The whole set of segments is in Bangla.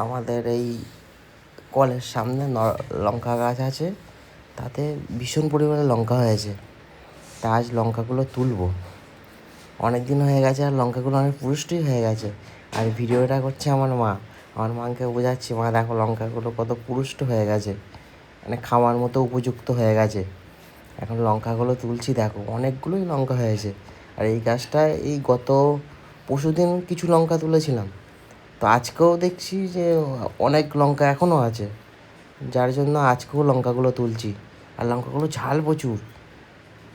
আমাদের এই কলের সামনে লঙ্কা গাছ আছে, তাতে ভীষণ পরিমাণে লঙ্কা হয়েছে। তা আজ লঙ্কাগুলো তুলবো। অনেক দিন হয়ে গেছে আর লঙ্কাগুলো অনেক পুরুষ্টই হয়ে গেছে। আর ভিডিওটা করছে আমার মা। আমার মাকে বোঝাচ্ছি, মা দেখো লঙ্কাগুলো কত পুরুষ্ট হয়ে গেছে, মানে খাওয়ার মতো উপযুক্ত হয়ে গেছে। এখন লঙ্কাগুলো তুলছি, দেখো অনেকগুলোই লঙ্কা হয়েছে। আর এই গাছটায় এই গত পরশুদিন কিছু লঙ্কা তুলেছিলাম, তো আজকেও দেখছি যে অনেক লঙ্কা এখনও আছে, যার জন্য আজকেও লঙ্কাগুলো তুলছি। আর লঙ্কাগুলো ঝাল প্রচুর,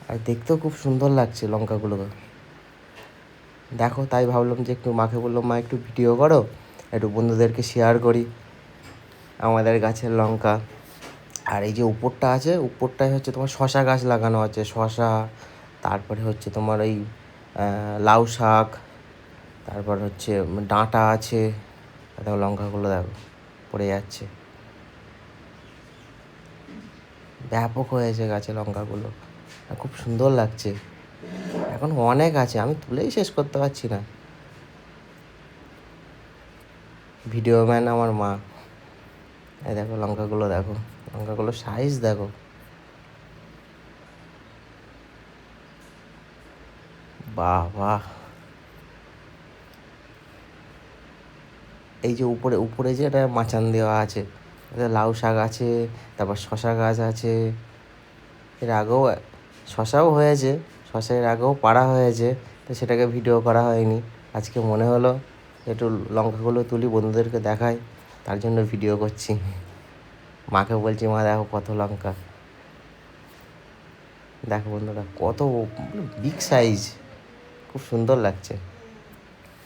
আর দেখতেও খুব সুন্দর লাগছে লঙ্কাগুলোকে। দেখো, তাই ভাবলাম যে একটু মাকে বললাম, মা একটু ভিডিও করো, একটু বন্ধুদেরকে শেয়ার করি আমাদের গাছের লঙ্কা। আর এই যে উপরটা আছে, উপরটায় হচ্ছে তোমার শশা গাছ লাগানো আছে, শশা, তারপরে হচ্ছে তোমার এই লাউ শাক, তারপর হচ্ছে ডাঁটা আছে। দেখো লঙ্কাগুলো দেখো পড়ে যাচ্ছে, ব্যাপক হয়েছে গাছে লঙ্কাগুলো, খুব সুন্দর লাগছে। এখন অনেক আছে, আমি তুলেই শেষ করতে পারছি না। ভিডিও ম্যান আমার মা। এই দেখো লঙ্কাগুলো, দেখো লঙ্কাগুলো সাইজ দেখো, বাহ বাহ। এই যে উপরে উপরে যে এটা মাচান দেওয়া আছে, লাউ শাক আছে, তারপর শশা গাছ আছে। এর আগেও শশাও হয়েছে, শশা এর আগেও পাড়া হয়েছে, তো সেটাকে ভিডিও করা হয়নি। আজকে মনে হলো একটু লঙ্কাগুলো তুলি, বন্ধুদেরকে দেখাই, তার জন্য ভিডিও করছি। মাকে বলছি, মা দেখো কত লঙ্কা, দেখো বন্ধুরা কত বিগ সাইজ, খুব সুন্দর লাগছে।